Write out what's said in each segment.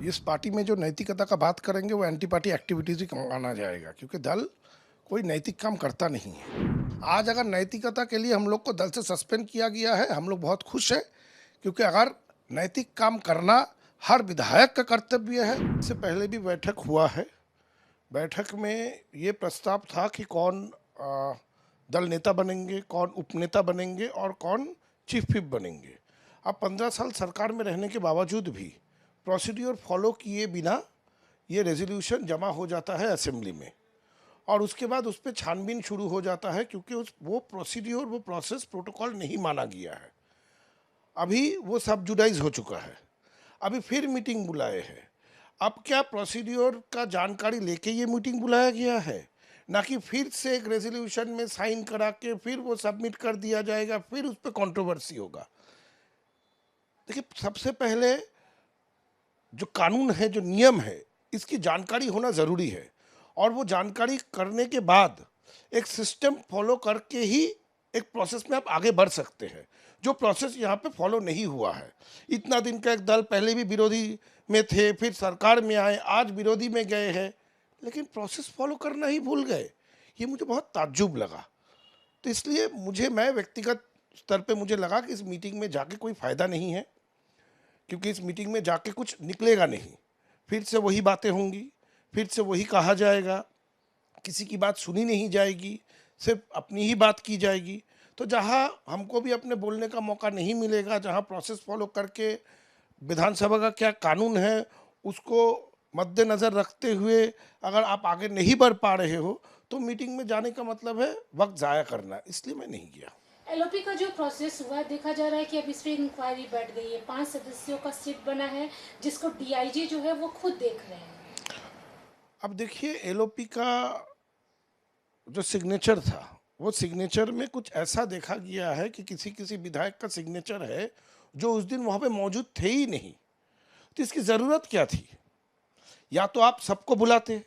इस पार्टी में जो नैतिकता का बात करेंगे वो एंटी पार्टी एक्टिविटीज ही माना जाएगा, क्योंकि दल कोई नैतिक काम करता नहीं है। आज अगर नैतिकता के लिए हम लोग को दल से सस्पेंड किया गया है, हम लोग बहुत खुश हैं, क्योंकि अगर नैतिक काम करना हर विधायक का कर्तव्य है। इससे पहले भी बैठक हुआ है। बैठक में ये प्रस्ताव था कि कौन दल नेता बनेंगे, कौन उपनेता बनेंगे और कौन चीफ व्हिप बनेंगे। अब 15 साल सरकार में रहने के बावजूद भी प्रोसीड्यूर फॉलो किए बिना ये रेजोल्यूशन जमा हो जाता है असेंबली में, और उसके बाद उस पर छानबीन शुरू हो जाता है, क्योंकि वो प्रोसीड्यूर, वो प्रोसेस, प्रोटोकॉल नहीं माना गया है। अभी वो सब जुडाइज हो चुका है। अभी फिर मीटिंग बुलाए हैं। अब क्या प्रोसीड्यूर का जानकारी लेके ये मीटिंग बुलाया गया है, ना कि फिर से एक रेजोल्यूशन में साइन करा के फिर वो सबमिट कर दिया जाएगा, फिर उस पर कंट्रोवर्सी होगा। देखिए, सबसे पहले जो कानून है, जो नियम है, इसकी जानकारी होना ज़रूरी है, और वो जानकारी करने के बाद एक सिस्टम फॉलो करके ही एक प्रोसेस में आप आगे बढ़ सकते हैं, जो प्रोसेस यहाँ पे फॉलो नहीं हुआ है। इतना दिन का एक दल पहले भी विरोधी में थे, फिर सरकार में आए, आज विरोधी में गए हैं, लेकिन प्रोसेस फॉलो करना ही भूल गए। ये मुझे बहुत ताज्जुब लगा। तो इसलिए मैं व्यक्तिगत स्तर पे मुझे लगा कि इस मीटिंग में जाके कोई फ़ायदा नहीं है, क्योंकि इस मीटिंग में जाके कुछ निकलेगा नहीं। फिर से वही बातें होंगी, फिर से वही कहा जाएगा, किसी की बात सुनी नहीं जाएगी, सिर्फ अपनी ही बात की जाएगी। तो जहाँ हमको भी अपने बोलने का मौका नहीं मिलेगा, जहाँ प्रोसेस फॉलो करके विधानसभा का क्या कानून है उसको मद्देनज़र रखते हुए अगर आप आगे नहीं बढ़ पा रहे हो, तो मीटिंग में जाने का मतलब है वक्त ज़ाया करना। इसलिए मैं नहीं गया। एलओपी का जो प्रोसेस हुआ है, देखा जा रहा है कि अब इस पर इंक्वायरी बैठ गई है। 5 सदस्यों का सिट बना है, जिसको डीआईजी जो है वो खुद देख रहे हैं। अब देखिए, एलओपी का जो सिग्नेचर था, वो सिग्नेचर में कुछ ऐसा देखा गया है कि किसी किसी विधायक का सिग्नेचर है जो उस दिन वहाँ पे मौजूद थे ही नहीं। तो इसकी ज़रूरत क्या थी? या तो आप सबको बुलाते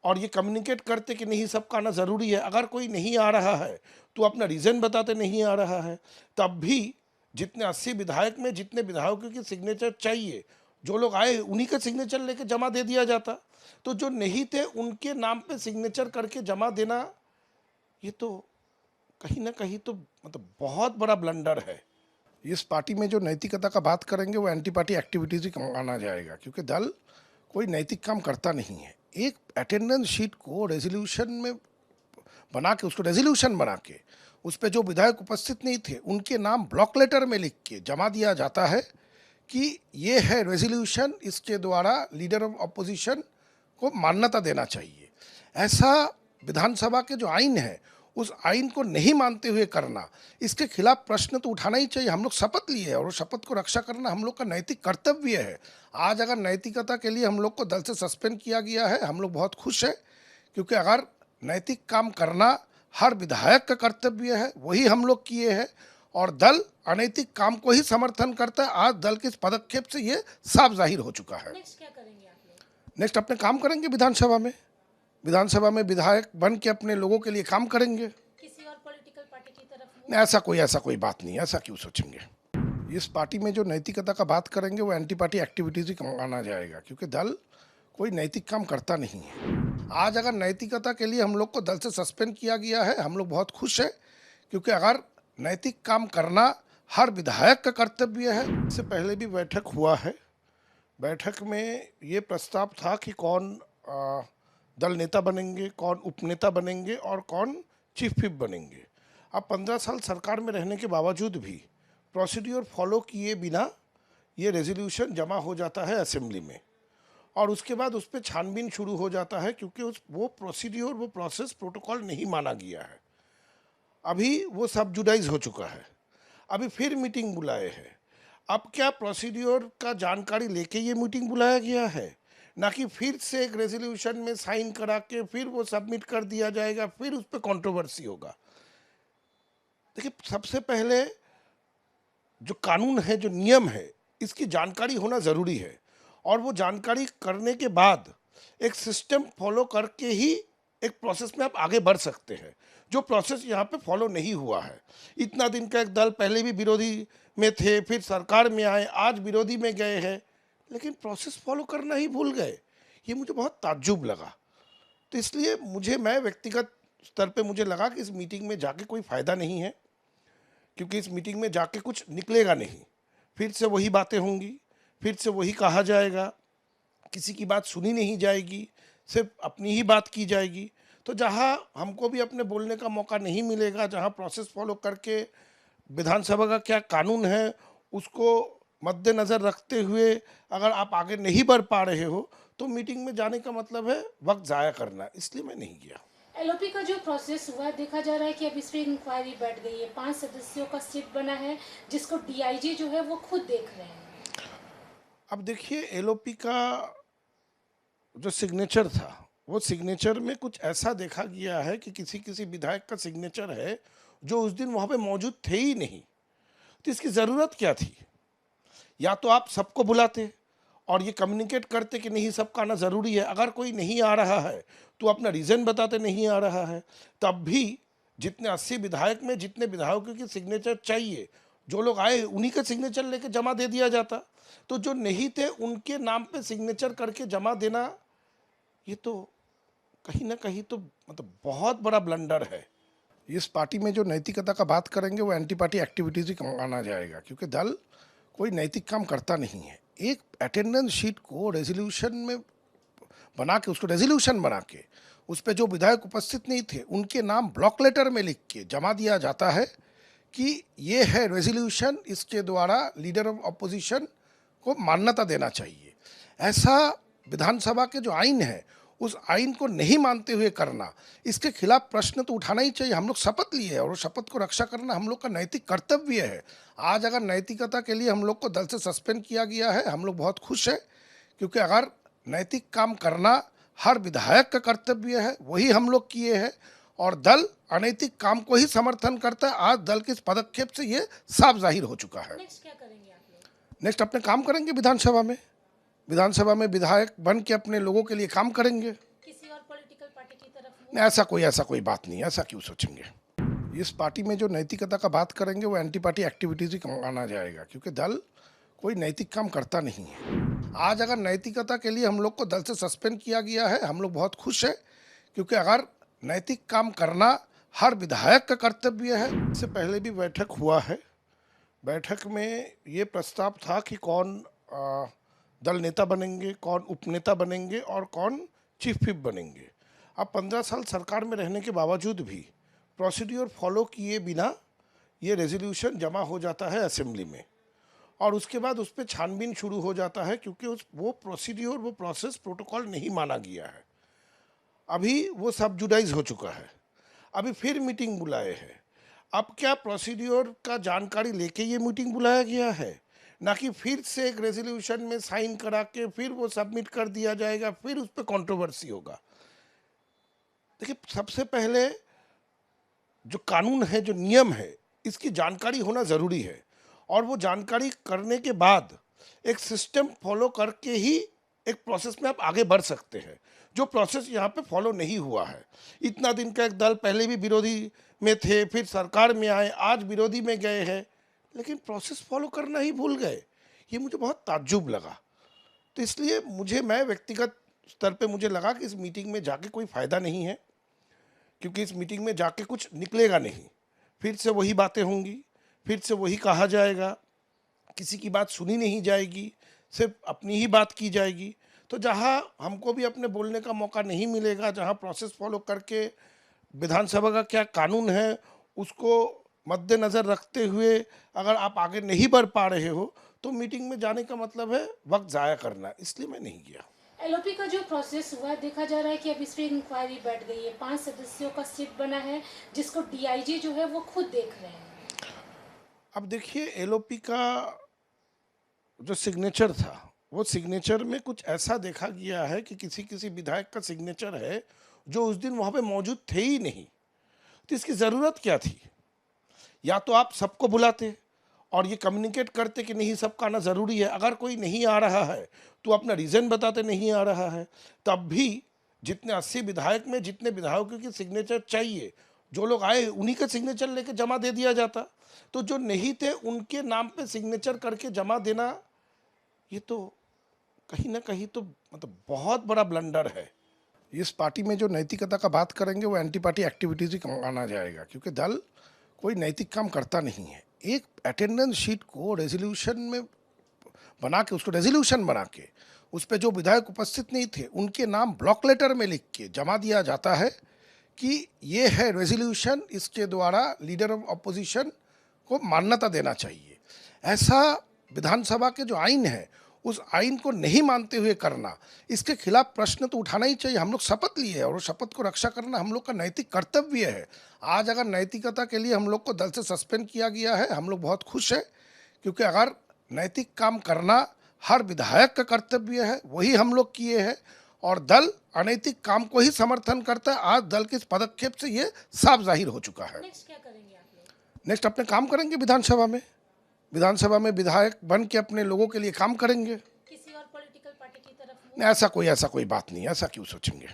और ये कम्युनिकेट करते कि नहीं, सबका आना ज़रूरी है। अगर कोई नहीं आ रहा है तो अपना रीज़न बताते नहीं आ रहा है। तब भी जितने 80 विधायक में जितने विधायकों की सिग्नेचर चाहिए, जो लोग आए उन्हीं का सिग्नेचर लेके जमा दे दिया जाता। तो जो नहीं थे उनके नाम पे सिग्नेचर करके जमा देना, ये तो कहीं ना कहीं तो मतलब बहुत बड़ा ब्लंडर है। इस पार्टी में जो नैतिकता का बात करेंगे वो एंटी पार्टी एक्टिविटीज ही माना जाएगा, क्योंकि दल कोई नैतिक काम करता नहीं है। एक अटेंडेंस शीट को रेजोल्यूशन में बना के, उसको रेजोल्यूशन बना के उस पर जो विधायक उपस्थित नहीं थे उनके नाम ब्लॉक लेटर में लिख के जमा दिया जाता है कि ये है रेजोल्यूशन, इसके द्वारा लीडर ऑफ अपोजिशन को मान्यता देना चाहिए। ऐसा विधानसभा के जो आइन है उस आइन को नहीं मानते हुए करना, इसके खिलाफ प्रश्न तो उठाना ही चाहिए। हम लोग शपथ लिए हैं और उस शपथ को रक्षा करना हम लोग का नैतिक कर्तव्य है। आज अगर नैतिकता के लिए हम लोग को दल से सस्पेंड किया गया है, हम लोग बहुत खुश हैं, क्योंकि अगर नैतिक काम करना हर विधायक का कर्तव्य है, वही हम लोग किए हैं, और दल अनैतिक काम को ही समर्थन करता है। आज दल के इस पदक्षेप से ये साफ जाहिर हो चुका है। नेक्स्ट क्या करेंगे आप लोग? नेक्स्ट अपने काम करेंगे विधानसभा में विधायक बन के अपने लोगों के लिए काम करेंगे। किसी और पॉलिटिकल पार्टी की तरफ नहीं, ऐसा कोई बात नहीं, ऐसा क्यों सोचेंगे। इस पार्टी में जो नैतिकता का बात करेंगे वो एंटी पार्टी एक्टिविटीज ही माना जाएगा, क्योंकि दल कोई नैतिक काम करता नहीं है। आज अगर नैतिकता के लिए हम लोग को दल से सस्पेंड किया गया है, हम लोग बहुत खुश हैं, क्योंकि अगर नैतिक काम करना हर विधायक का कर्तव्य है। इससे पहले भी बैठक हुआ है। बैठक में ये प्रस्ताव था कि कौन दल नेता बनेंगे, कौन उपनेता बनेंगे और कौन चीफ व्हिप बनेंगे। अब 15 साल सरकार में रहने के बावजूद भी प्रोसीड्यूर फॉलो किए बिना ये रेजोल्यूशन जमा हो जाता है असेंबली में, और उसके बाद उस पर छानबीन शुरू हो जाता है, क्योंकि वो प्रोसीड्यूर, वो प्रोसेस, प्रोटोकॉल नहीं माना गया है। अभी वो सब जुडाइज हो चुका है। अभी फिर मीटिंग बुलाए हैं। अब क्या प्रोसीड्यूर का जानकारी लेके ये मीटिंग बुलाया गया है, ना कि फिर से एक रेजोल्यूशन में साइन करा के फिर वो सबमिट कर दिया जाएगा, फिर उस पर कंट्रोवर्सी होगा। देखिए, सबसे पहले जो कानून है, जो नियम है, इसकी जानकारी होना ज़रूरी है, और वो जानकारी करने के बाद एक सिस्टम फॉलो करके ही एक प्रोसेस में आप आगे बढ़ सकते हैं, जो प्रोसेस यहाँ पे फॉलो नहीं हुआ है। इतना दिन का एक दल पहले भी विरोधी में थे, फिर सरकार में आए, आज विरोधी में गए हैं, लेकिन प्रोसेस फॉलो करना ही भूल गए। ये मुझे बहुत ताज्जुब लगा। तो इसलिए मैं व्यक्तिगत स्तर पे मुझे लगा कि इस मीटिंग में जाके कोई फ़ायदा नहीं है, क्योंकि इस मीटिंग में जाके कुछ निकलेगा नहीं। फिर से वही बातें होंगी, फिर से वही कहा जाएगा, किसी की बात सुनी नहीं जाएगी, सिर्फ अपनी ही बात की जाएगी। तो जहाँ हमको भी अपने बोलने का मौका नहीं मिलेगा, जहाँ प्रोसेस फॉलो करके विधानसभा का क्या कानून है उसको मद्देनज़र रखते हुए अगर आप आगे नहीं बढ़ पा रहे हो, तो मीटिंग में जाने का मतलब है वक्त ज़ाया करना। इसलिए मैं नहीं गया। एलओपी का जो प्रोसेस हुआ है, देखा जा रहा है कि अब इस पे इंक्वायरी बैठ गई है। 5 सदस्यों का सिट बना है, जिसको डीआईजी जो है वो खुद देख रहे हैं। अब देखिए, एलओपी का जो सिग्नेचर था, वो सिग्नेचर में कुछ ऐसा देखा गया है कि किसी किसी विधायक का सिग्नेचर है जो उस दिन वहाँ पे मौजूद थे ही नहीं। तो इसकी ज़रूरत क्या थी? या तो आप सबको बुलाते और ये कम्युनिकेट करते कि नहीं, सबका आना ज़रूरी है। अगर कोई नहीं आ रहा है तो अपना रीज़न बताते नहीं आ रहा है। तब भी जितने 80 विधायक में जितने विधायकों की सिग्नेचर चाहिए, जो लोग आए उन्हीं का सिग्नेचर लेके जमा दे दिया जाता। तो जो नहीं थे उनके नाम पे सिग्नेचर करके जमा देना, ये तो कहीं ना कहीं तो मतलब बहुत बड़ा ब्लंडर है। इस पार्टी में जो नैतिकता का बात करेंगे वो एंटी पार्टी एक्टिविटीज़ ही आना जाएगा, क्योंकि दल कोई नैतिक काम करता नहीं है। एक अटेंडेंस शीट को रेजोल्यूशन में बना के, उसको रेजोल्यूशन बना के उस पर जो विधायक उपस्थित नहीं थे उनके नाम ब्लॉक लेटर में लिख के जमा दिया जाता है कि ये है रेजोल्यूशन, इसके द्वारा लीडर ऑफ अपोजिशन को मान्यता देना चाहिए। ऐसा विधानसभा के जो आइन है उस आइन को नहीं मानते हुए करना, इसके खिलाफ प्रश्न तो उठाना ही चाहिए। हम लोग शपथ लिए हैं और उस शपथ को रक्षा करना हम लोग का नैतिक कर्तव्य है। आज अगर नैतिकता के लिए हम लोग को दल से सस्पेंड किया गया है, हम लोग बहुत खुश हैं, क्योंकि अगर नैतिक काम करना हर विधायक का कर्तव्य है, वही हम लोग किए हैं। और दल अनैतिक काम को ही समर्थन करता है। आज दल के इस पदक्षेप से ये साफ जाहिर हो चुका है। नेक्स्ट क्या करेंगे आप लोग? नेक्स्ट अपने काम करेंगे विधानसभा में विधायक बन के अपने लोगों के लिए काम करेंगे। किसी और पॉलिटिकल पार्टी की तरफ मुंह? नहीं, ऐसा कोई बात नहीं, ऐसा क्यों सोचेंगे। इस पार्टी में जो नैतिकता का बात करेंगे वो एंटी पार्टी एक्टिविटीज़ ही आना जाएगा, क्योंकि दल कोई नैतिक काम करता नहीं है। आज अगर नैतिकता के लिए हम लोग को दल से सस्पेंड किया गया है, हम लोग बहुत खुश हैं, क्योंकि अगर नैतिक काम करना हर विधायक का कर्तव्य है। इससे पहले भी बैठक हुआ है। बैठक में ये प्रस्ताव था कि कौन दल नेता बनेंगे, कौन उपनेता बनेंगे और कौन चीफ व्हिप बनेंगे। अब 15 साल सरकार में रहने के बावजूद भी प्रोसीड्यूर फॉलो किए बिना ये रेजोल्यूशन जमा हो जाता है असेंबली में, और उसके बाद उस पर छानबीन शुरू हो जाता है, क्योंकि वो प्रोसीड्यूर, वो प्रोसेस, प्रोटोकॉल नहीं माना गया है। अभी वो सब जुडाइज हो चुका है। अभी फिर मीटिंग बुलाए हैं। अब क्या प्रोसीड्योर का जानकारी लेके ये मीटिंग बुलाया गया है, ना कि फिर से एक रेजोल्यूशन में साइन करा के फिर वो सबमिट कर दिया जाएगा, फिर उस पर कंट्रोवर्सी होगा। देखिए, सबसे पहले जो कानून है, जो नियम है, इसकी जानकारी होना ज़रूरी है, और वो जानकारी करने के बाद एक सिस्टम फॉलो करके ही एक प्रोसेस में आप आगे बढ़ सकते हैं, जो प्रोसेस यहाँ पे फॉलो नहीं हुआ है। इतना दिन का एक दल पहले भी विरोधी में थे, फिर सरकार में आए, आज विरोधी में गए हैं, लेकिन प्रोसेस फॉलो करना ही भूल गए। ये मुझे बहुत ताज्जुब लगा। तो इसलिए मैं व्यक्तिगत स्तर पे मुझे लगा कि इस मीटिंग में जाके कोई फ़ायदा नहीं है, क्योंकि इस मीटिंग में जाके कुछ निकलेगा नहीं। फिर से वही बातें होंगी, फिर से वही कहा जाएगा, किसी की बात सुनी नहीं जाएगी, सिर्फ अपनी ही बात की जाएगी। तो जहाँ हमको भी अपने बोलने का मौका नहीं मिलेगा, जहाँ प्रोसेस फॉलो करके विधानसभा का क्या कानून है उसको मद्देनज़र रखते हुए अगर आप आगे नहीं बढ़ पा रहे हो, तो मीटिंग में जाने का मतलब है वक्त ज़ाया करना। इसलिए मैं नहीं गया। एलओपी का जो प्रोसेस हुआ है, देखा जा रहा है कि अब इस पे इंक्वायरी बैठ गई है। 5 सदस्यों का सिट बना है, जिसको डीआईजी जो है वो खुद देख रहे हैं। अब देखिए, एलओपी का जो सिग्नेचर था, वो सिग्नेचर में कुछ ऐसा देखा गया है कि किसी किसी विधायक का सिग्नेचर है जो उस दिन वहाँ पे मौजूद थे ही नहीं। तो इसकी ज़रूरत क्या थी? या तो आप सबको बुलाते और ये कम्युनिकेट करते कि नहीं, सबका आना ज़रूरी है। अगर कोई नहीं आ रहा है तो अपना रीज़न बताते नहीं आ रहा है। तब भी जितने 80 विधायक में जितने विधायकों की सिग्नेचर चाहिए, जो लोग आए उन्हीं का सिग्नेचर लेके जमा दे दिया जाता। तो जो नहीं थे उनके नाम पे सिग्नेचर करके जमा देना, ये तो कहीं ना कहीं तो मतलब बहुत बड़ा ब्लंडर है। इस पार्टी में जो नैतिकता का बात करेंगे वो एंटी पार्टी एक्टिविटीज ही आना जाएगा, क्योंकि दल कोई नैतिक काम करता नहीं है। एक अटेंडेंस शीट को रेजोल्यूशन में बना के, उसको रेजोल्यूशन बना के उस पर जो विधायक उपस्थित नहीं थे उनके नाम ब्लॉक लेटर में लिख के जमा दिया जाता है कि ये है रेजोल्यूशन, इसके द्वारा लीडर ऑफ अपोजिशन को मान्यता देना चाहिए। ऐसा विधानसभा के जो आइन है उस आइन को नहीं मानते हुए करना, इसके खिलाफ प्रश्न तो उठाना ही चाहिए। हम लोग शपथ लिए हैं और उस शपथ को रक्षा करना हम लोग का नैतिक कर्तव्य है। आज अगर नैतिकता के लिए हम लोग को दल से सस्पेंड किया गया है, हम लोग बहुत खुश हैं, क्योंकि अगर नैतिक काम करना हर विधायक का कर्तव्य है, वही हम लोग किए हैं। और दल अनैतिक काम को ही समर्थन करता है। आज दल के इस पदक्षेप से ये साफ जाहिर हो चुका है। नेक्स्ट क्या करेंगे आप लोग? नेक्स्ट अपने काम करेंगे विधानसभा में, विधानसभा में विधायक बन के अपने लोगों के लिए काम करेंगे। किसी और पॉलिटिकल पार्टी की तरफ नहीं, ऐसा कोई बात नहीं, ऐसा क्यों सोचेंगे।